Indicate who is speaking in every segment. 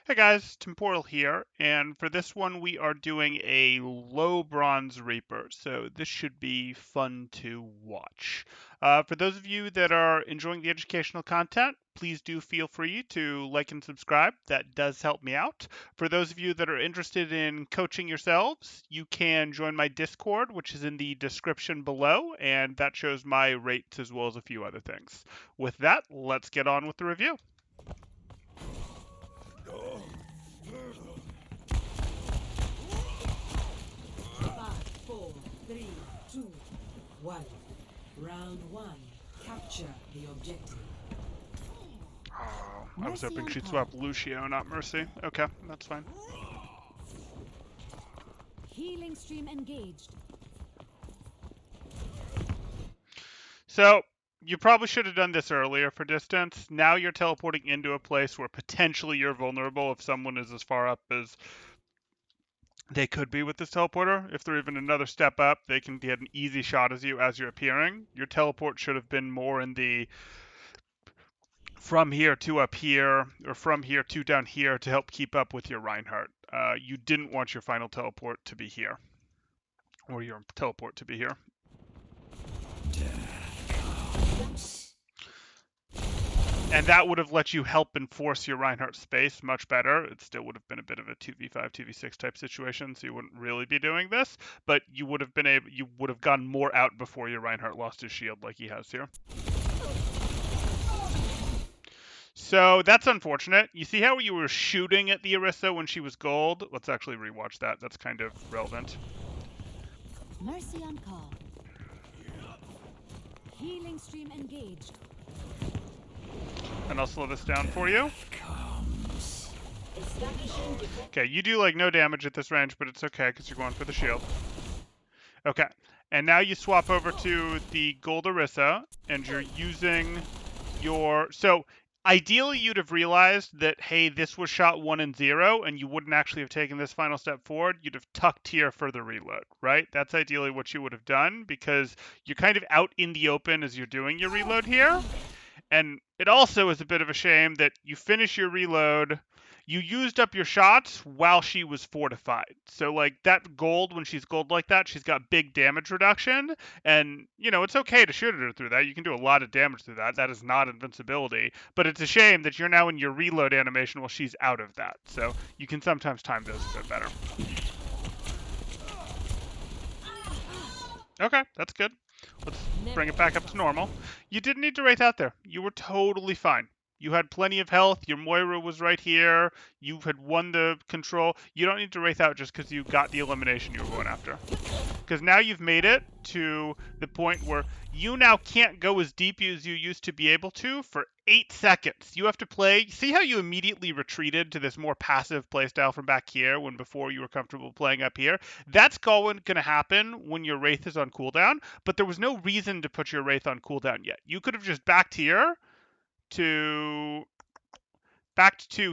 Speaker 1: Hey guys, Temporal here, and for this one we are doing a low bronze Reaper, so this should be fun to watch. For those of you that are enjoying the educational content, please do feel free to like and subscribe. That does help me out. For those of you that are interested in coaching yourselves, you can join my Discord, which is in the description below, and that shows my rates as well as a few other things. With that, let's get on with the review.
Speaker 2: 1. Round 1. Capture the objective.
Speaker 1: Oh, I was hoping she'd swap Lucio, not Mercy. Okay, that's fine.
Speaker 3: Healing stream engaged.
Speaker 1: So, you probably should have done this earlier for distance. Now you're teleporting into a place where potentially you're vulnerable if someone is as far up as they could be with this teleporter. If they're even another step up, they can get an easy shot as you're appearing. Your teleport should have been more in the from here to up here, or from here to down here to help keep up with your Reinhardt. You didn't want your final teleport to be here, or your teleport to be here. And that would have let you help enforce your Reinhardt space much better. It still would have been a bit of a 2v5, 2v6 type situation, so you wouldn't really be doing this, but you would have gone more out before your Reinhardt lost his shield like he has here. So that's unfortunate. You see how you were shooting at the Orisa when she was gold? Let's actually rewatch that. That's kind of relevant.
Speaker 3: Mercy on call. Healing stream engaged.
Speaker 1: And I'll slow this down for you. Okay, you do like no damage at this range, but it's okay because you're going for the shield. Okay, and now you swap over to the gold Orisa, and you're using your... So, ideally you'd have realized that, hey, this was shot 1 and 0, and you wouldn't actually have taken this final step forward. You'd have tucked here for the reload, right? That's ideally what you would have done, because you're kind of out in the open as you're doing your reload here. And it also is a bit of a shame that you finish your reload, you used up your shots while she was fortified. So, like, that gold, when she's gold like that, she's got big damage reduction. And, you know, it's okay to shoot at her through that. You can do a lot of damage through that. That is not invincibility. But it's a shame that you're now in your reload animation while she's out of that. So you can sometimes time those a bit better. Okay, that's good. Let's bring it back up to normal. You didn't need to wraith out there. You were totally fine. You had plenty of health. Your Moira was right here. You had won the control. You don't need to wraith out just because you got the elimination you were going after. Because now you've made it to the point where you now can't go as deep as you used to be able to for 8 seconds. You have to play. See how you immediately retreated to this more passive playstyle from back here when before you were comfortable playing up here? That's going to happen when your Wraith is on cooldown, but there was no reason to put your Wraith on cooldown yet. You could have just backed here to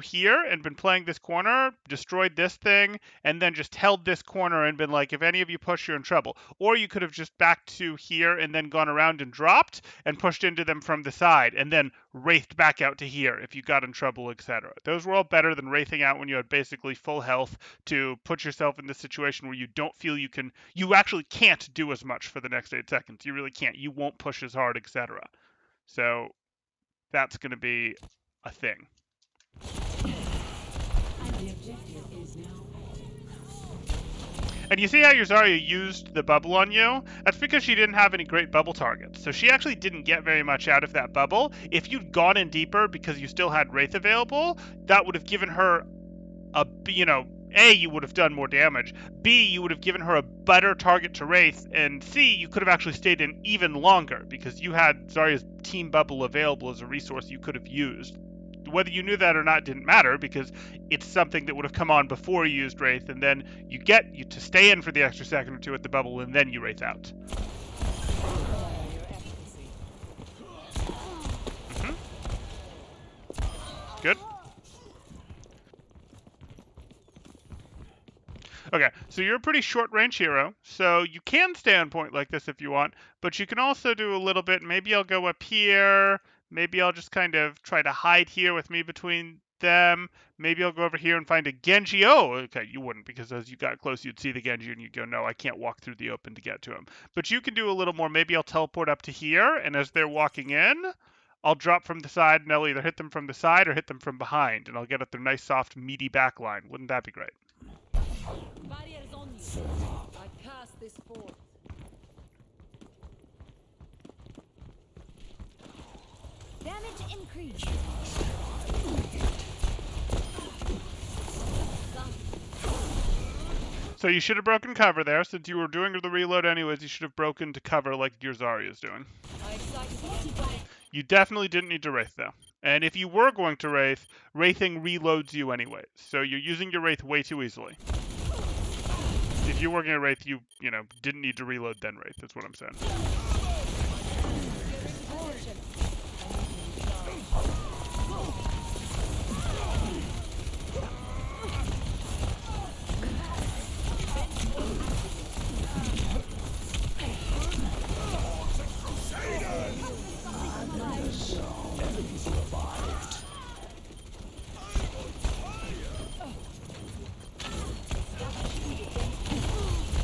Speaker 1: here and been playing this corner, destroyed this thing, and then just held this corner and been like, if any of you push, you're in trouble. Or you could have just backed to here and then gone around and dropped and pushed into them from the side and then wraithed back out to here if you got in trouble, etc. Those were all better than wraithing out when you had basically full health to put yourself in this situation where you don't feel you actually can't do as much for the next 8 seconds. You really can't. You won't push as hard, etc. So that's going to be a thing. And you see how your Zarya used the bubble on you? That's because she didn't have any great bubble targets. So she actually didn't get very much out of that bubble. If you'd gone in deeper because you still had Wraith available, that would have given her a, A, you would have done more damage. B, you would have given her a better target to Wraith. And C, you could have actually stayed in even longer because you had Zarya's team bubble available as a resource you could have used. Whether you knew that or not didn't matter because it's something that would have come on before you used Wraith, and then you to stay in for the extra second or two at the bubble, and then you Wraith out. Good. Okay, so you're a pretty short range hero, so you can stay on point like this if you want, but you can also do a little bit. Maybe I'll go up here. Maybe I'll just kind of try to hide here with me between them. Maybe I'll go over here and find a Genji. Oh, okay, you wouldn't, because as you got close, you'd see the Genji and you'd go, no, I can't walk through the open to get to him. But you can do a little more. Maybe I'll teleport up to here, and as they're walking in, I'll drop from the side, and I'll either hit them from the side or hit them from behind, and I'll get at their nice, soft, meaty back line. Wouldn't that be great?
Speaker 4: Barriers on you. I cast this forth.
Speaker 3: Damage increased.
Speaker 1: So you should have broken cover there. Since you were doing the reload anyways, you should have broken to cover like your Zarya's doing. You definitely didn't need to Wraith, though. And if you were going to Wraith, Wraithing reloads you anyways. So you're using your Wraith way too easily. If you were going to Wraith, you didn't need to reload then Wraith. That's what I'm saying.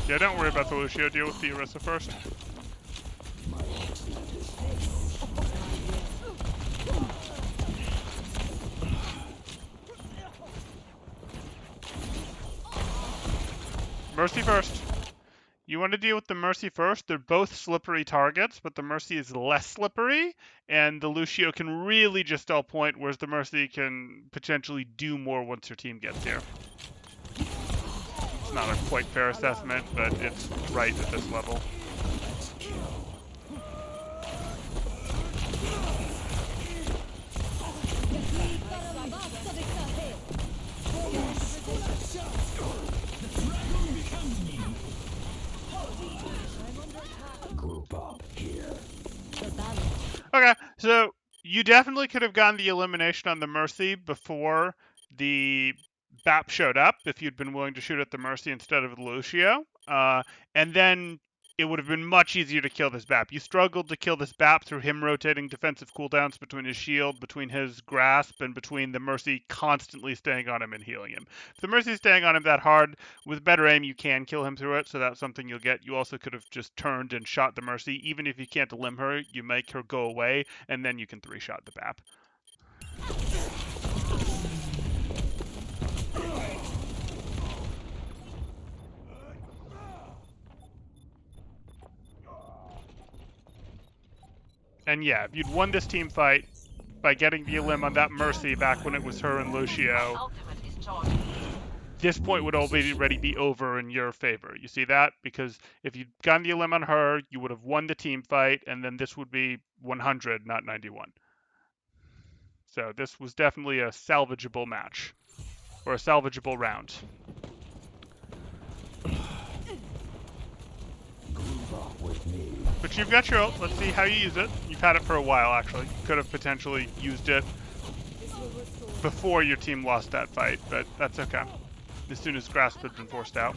Speaker 1: Yeah, don't worry about the Lucio. Deal with the Orisa first. Mercy first. You want to deal with the Mercy first. They're both slippery targets, but the Mercy is less slippery, and the Lucio can really just all point, whereas the Mercy can potentially do more once your team gets here. It's not a quite fair assessment, but it's right at this level. Okay, so you definitely could have gotten the elimination on the Mercy before the BAP showed up, if you'd been willing to shoot at the Mercy instead of the Lucio. And then it would have been much easier to kill this BAP. You struggled to kill this BAP through him rotating defensive cooldowns between his shield, between his grasp, and between the Mercy constantly staying on him and healing him. If the Mercy's staying on him that hard, with better aim, you can kill him through it, so that's something you'll get. You also could have just turned and shot the Mercy. Even if you can't limb her, you make her go away, and then you can 3-shot the BAP. And yeah, if you'd won this team fight by getting the elim on that Mercy back when it was her and Lucio, this point would already be over in your favor. You see that? Because if you'd gotten the elim on her, you would have won the team fight, and then this would be 100, not 91. So this was definitely a salvageable match, or a salvageable round. But you've got your ult. Let's see how you use it. You've had it for a while, actually. Could have potentially used it before your team lost that fight, but that's okay. As soon as Grasp had been forced out.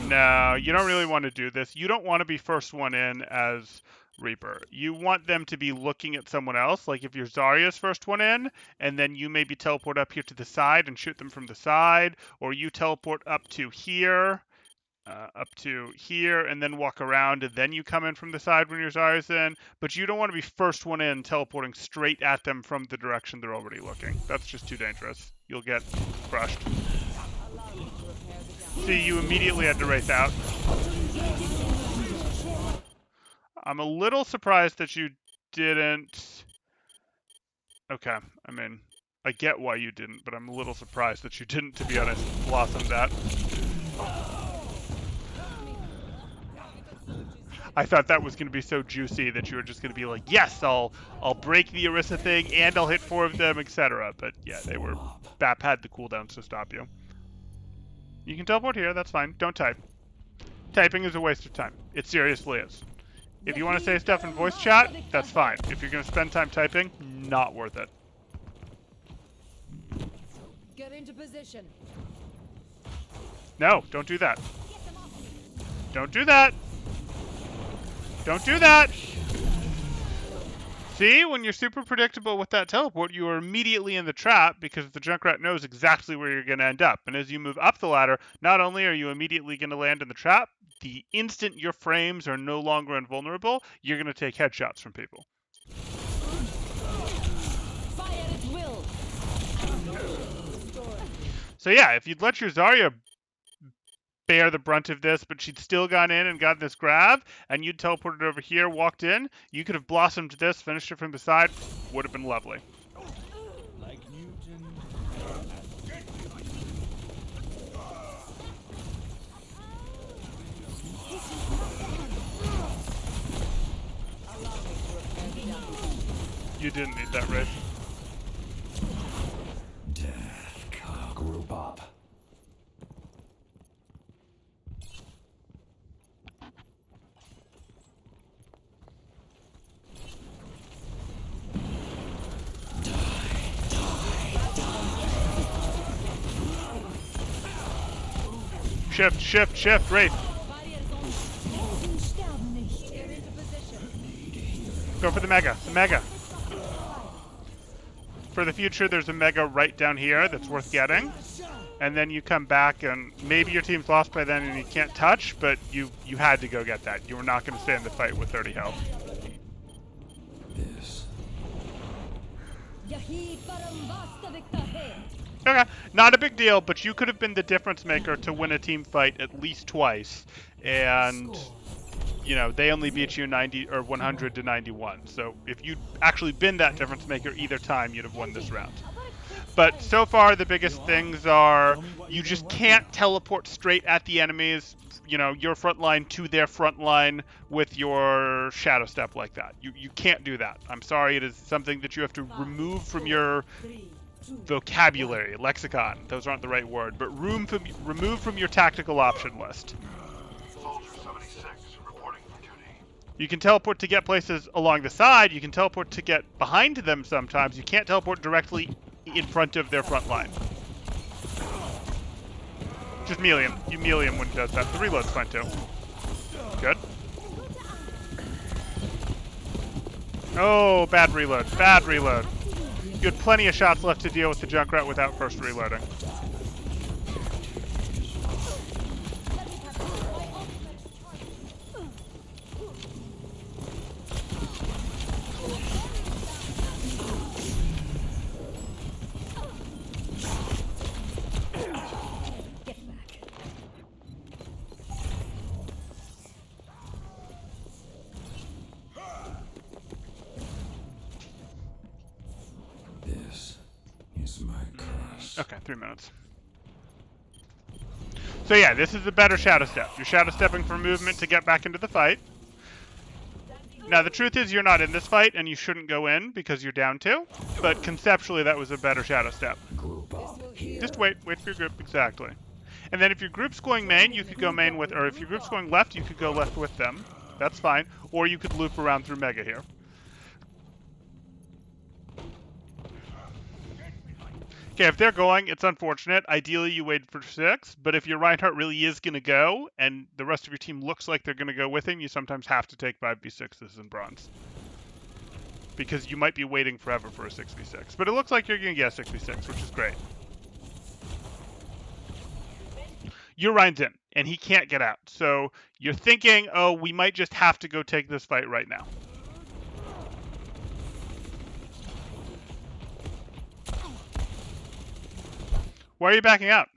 Speaker 1: No, you don't really want to do this. You don't want to be first one in as Reaper. You want them to be looking at someone else, like if your Zarya's first one in, and then you maybe teleport up here to the side and shoot them from the side, or you teleport up to here, and then walk around, and then you come in from the side when your Zarya's in, but you don't want to be first one in teleporting straight at them from the direction they're already looking. That's just too dangerous. You'll get crushed. See, you immediately had to Wraith out. I'm a little surprised that you didn't... Okay, I mean, I get why you didn't, but I'm a little surprised that you didn't, to be honest, blossom that. I thought that was going to be so juicy that you were just going to be like, yes, I'll break the Orisa thing, and I'll hit 4 of them, etc. But yeah, BAP had the cooldowns to stop you. You can teleport here, that's fine. Don't type. Typing is a waste of time. It seriously is. If you want to say stuff in voice chat, that's fine. If you're going to spend time typing, not worth it.
Speaker 4: Get into position.
Speaker 1: No, don't do that. Don't do that. Don't do that. See, when you're super predictable with that teleport, you are immediately in the trap because the Junkrat knows exactly where you're going to end up. And as you move up the ladder, not only are you immediately going to land in the trap, the instant your frames are no longer invulnerable, you're going to take headshots from people.
Speaker 4: Fire at will.
Speaker 1: So yeah, if you'd let your Zarya bear the brunt of this, but she'd still gone in and gotten this grab, and you'd teleported over here, walked in, you could have blossomed this, finished it from the side, would have been lovely.
Speaker 5: Like Newton.
Speaker 1: You didn't need that, Wraith.
Speaker 5: Group up.
Speaker 1: Shift, shift, shift, Wraith.
Speaker 4: Barrier is on you. Sterben nicht. Get into position.
Speaker 1: Go for the Mega, the Mega. For the future, there's a Mega right down here that's worth getting. And then you come back and maybe your team's lost by then and you can't touch, but you had to go get that. You were not going to stay in the fight with 30 health.
Speaker 5: This.
Speaker 4: Yahi param vastavik tahe.
Speaker 1: Okay, not a big deal, but you could have been the difference maker to win a team fight at least twice. And, you know, they only beat you 90 or 100 to 91. So if you'd actually been that difference maker either time, you'd have won this round. But so far, the biggest things are you just can't teleport straight at the enemies, you know, your front line to their front line with your shadow step like that. You can't do that. I'm sorry, it is something that you have to remove from your vocabulary, lexicon. Those aren't the right word, but remove from your tactical option list.
Speaker 6: Soldier 76, reporting for duty.
Speaker 1: You can teleport to get places along the side. You can teleport to get behind them sometimes. You can't teleport directly in front of their front line. Just melee him. You melee him when it does that. The reload's fine too. Good. Oh, bad reload. Bad reload. You had plenty of shots left to deal with the Junkrat without first reloading.
Speaker 5: This is my curse.
Speaker 1: Okay, 3 minutes. So yeah, this is a better shadow step. You're shadow stepping for movement to get back into the fight. Now the truth is you're not in this fight and you shouldn't go in because you're down 2, but conceptually that was a better shadow step.
Speaker 5: Group up here.
Speaker 1: Just wait for your group, exactly. And then if your group's going main, you could go main with, or if your group's going left, you could go left with them. That's fine. Or you could loop around through Mega here. Okay, if they're going, it's unfortunate. Ideally, you wait for 6, but if your Reinhardt really is going to go, and the rest of your team looks like they're going to go with him, you sometimes have to take 5v6s in bronze. Because you might be waiting forever for a 6v6. But it looks like you're going to get a 6v6, which is great. Your Rein's in, and he can't get out. So you're thinking, oh, we might just have to go take this fight right now. Why are you backing out?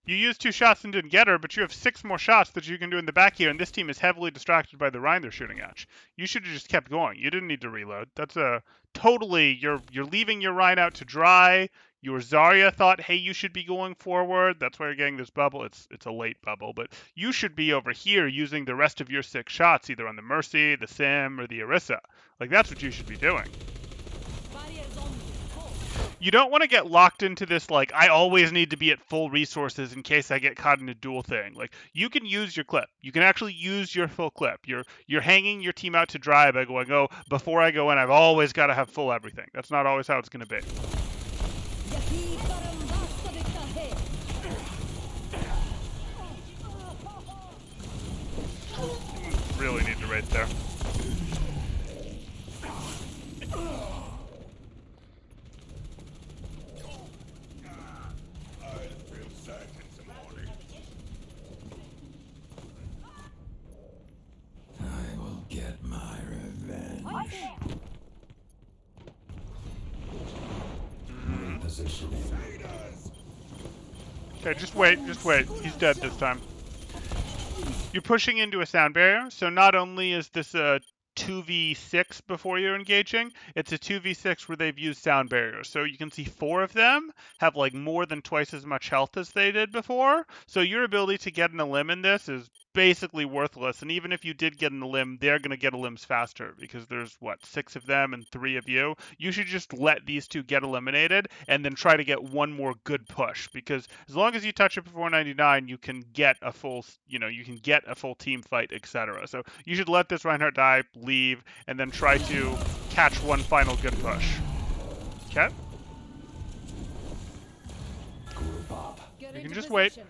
Speaker 1: You used 2 shots and didn't get her, but you have 6 more shots that you can do in the back here, and this team is heavily distracted by the Rein they're shooting at. You should have just kept going. You didn't need to reload. That's a totally, you're leaving your Rein out to dry. Your Zarya thought, hey, you should be going forward. That's why you're getting this bubble. It's a late bubble, but you should be over here using the rest of your 6 shots, either on the Mercy, the Sim, or the Orisa. Like, that's what you should be doing.
Speaker 4: Barrier is on you.
Speaker 1: You don't want to get locked into this, like, I always need to be at full resources in case I get caught in a duel thing. Like, you can use your clip. You can actually use your full clip. You're hanging your team out to dry by going, oh, before I go in, I've always got to have full everything. That's not always how it's going to be.
Speaker 4: Yahi param vastavik tahe.
Speaker 1: Really need to raid there.
Speaker 5: Repositioning.
Speaker 1: Okay, just wait, just wait. He's dead this time. You're pushing into a sound barrier, so not only is this a 2v6 before you're engaging, it's a 2v6 where they've used sound barriers. So you can see 4 of them have like more than twice as much health as they did before. So your ability to get an elim in this is basically worthless. And even if you did get an elim, they're going to get elims faster because there's, what, 6 of them and 3 of you. You should just let these 2 get eliminated and then try to get one more good push, because as long as you touch it before 99, you can get a full, you can get a full team fight, etc. So you should let this Reinhardt die, leave, and then try to catch one final good push. Okay?
Speaker 5: Group up.
Speaker 4: Get
Speaker 1: You can
Speaker 4: into
Speaker 1: just wait.
Speaker 4: position.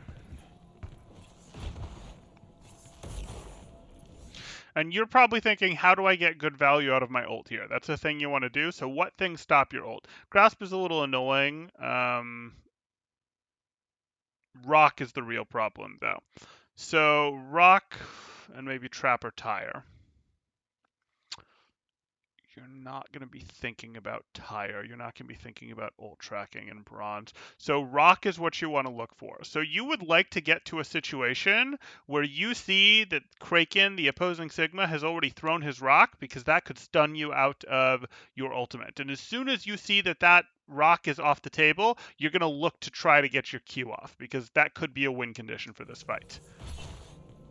Speaker 1: And you're probably thinking, how do I get good value out of my ult here? That's the thing you want to do. So what things stop your ult? Grasp is a little annoying. Rock is the real problem, though. So rock and maybe trap or tire. You're not going to be thinking about tire. You're not going to be thinking about ult tracking and bronze. So rock is what you want to look for. So you would like to get to a situation where you see that Kraken, the opposing Sigma, has already thrown his rock, because that could stun you out of your ultimate. And as soon as you see that that rock is off the table, you're going to look to try to get your Q off, because that could be a win condition for this fight.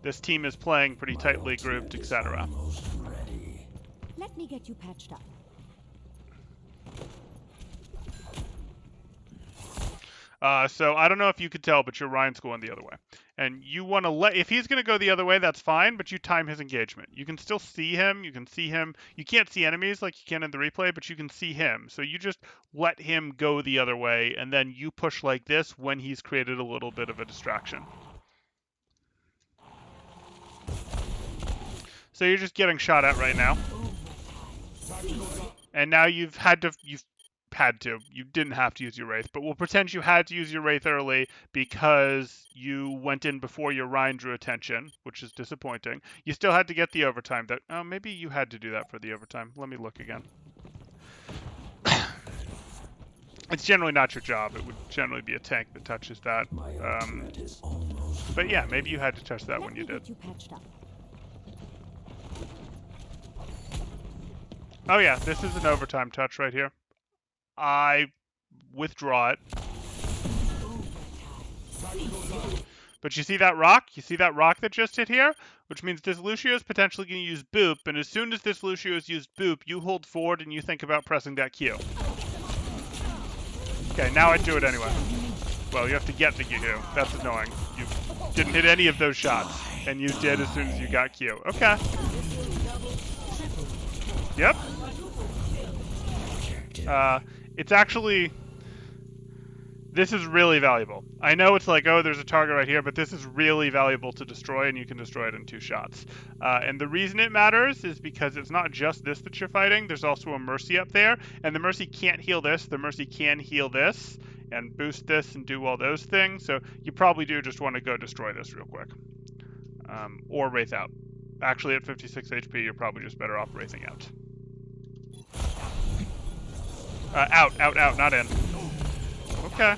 Speaker 1: This team is playing pretty tightly grouped, etc.
Speaker 5: Almost ready.
Speaker 3: Let me get you patched up.
Speaker 1: So I don't know if you could tell, but your Ryan's going the other way. And you want to if he's going to go the other way, that's fine, but you time his engagement. You can still see him. You can see him. You can't see enemies like you can in the replay, but you can see him. So you just let him go the other way, and then you push like this when he's created a little bit of a distraction. So you're just getting shot at right now. And now you didn't have to use your wraith, but we'll pretend you had to use your wraith early because you went in before your Ryan drew attention, which is disappointing. You still had to get the overtime. Maybe you had to do that for the overtime. Let me look again. It's generally not your job. It would generally be a tank that touches that.
Speaker 5: My ultimate is almost
Speaker 1: But yeah, maybe you had to touch that
Speaker 3: Let
Speaker 1: when
Speaker 3: me
Speaker 1: you did.
Speaker 3: get you patched up.
Speaker 1: Oh yeah, this is an overtime touch right here. I withdraw it. But you see that rock? You see that rock that just hit here? Which means this Lucio is potentially going to use boop, and as soon as this Lucio has used boop, you hold forward and you think about pressing that Q. Okay, now I do it anyway. Well, you have to get the Q. That's annoying. You didn't hit any of those shots, and you did as soon as you got Q. Okay. Yep. It's actually... This is really valuable. I know it's like, oh, there's a target right here, but this is really valuable to destroy, and you can destroy it in 2 shots. And the reason it matters is because it's not just this that you're fighting. There's also a Mercy up there, and the Mercy can't heal this. The Mercy can heal this and boost this and do all those things. So you probably do just want to go destroy this real quick. Or Wraith out. Actually, at 56 HP, you're probably just better off Wraithing out. Out, not in. Okay.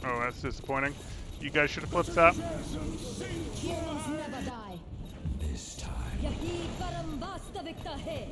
Speaker 1: Oh, that's disappointing. You guys should have flipped that.
Speaker 4: Heroes never die.
Speaker 5: this time.
Speaker 4: Yahi param vastavikta hai.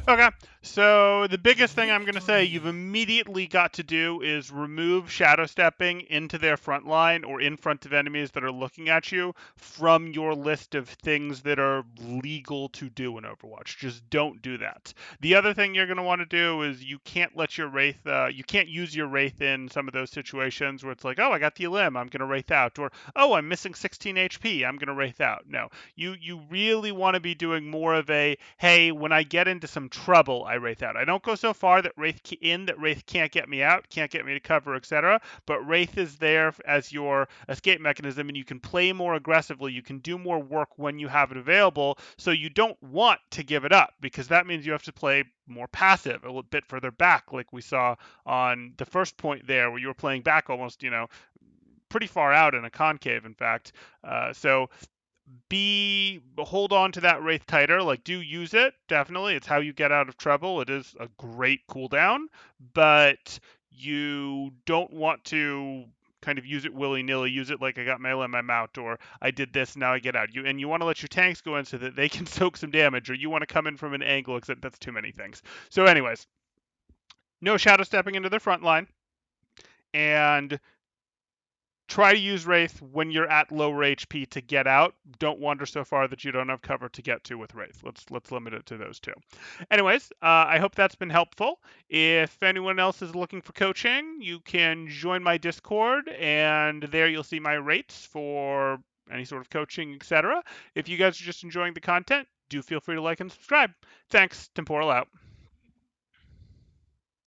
Speaker 1: Okay, so the biggest thing I'm going to say you've immediately got to do is remove shadow stepping into their front line or in front of enemies that are looking at you from your list of things that are legal to do in Overwatch. Just don't do that. The other thing you're going to want to do is you can't let your Wraith, you can't use your Wraith in some of those situations where it's like, oh, I got the Elim, I'm going to Wraith out, or oh, I'm missing 16 HP, I'm going to Wraith out. No, you really want to be doing more of a, hey, when I get into some trouble, I Wraith out. I don't go so far that Wraith can't get me out, can't get me to cover, etc. But Wraith is there as your escape mechanism, and you can play more aggressively. You can do more work when you have it available. So you don't want to give it up, because that means you have to play more passive, a little bit further back, like we saw on the first point there, where you were playing back almost, pretty far out in a concave, in fact. So hold on to that Wraith tighter. Like, do use it, definitely. It's how you get out of trouble. It is a great cooldown, but you don't want to kind of use it willy-nilly. Use it like I got melee in my mount, or I did this, now I get out. You want to let your tanks go in so that they can soak some damage, or you want to come in from an angle, except that's too many things. So anyways, no shadow stepping into the front line, and try to use Wraith when you're at lower HP to get out. Don't wander so far that you don't have cover to get to with Wraith. Let's limit it to those two. Anyways, I hope that's been helpful. If anyone else is looking for coaching, you can join my Discord, and there you'll see my rates for any sort of coaching, etc. If you guys are just enjoying the content, do feel free to like and subscribe. Thanks. Temporal out.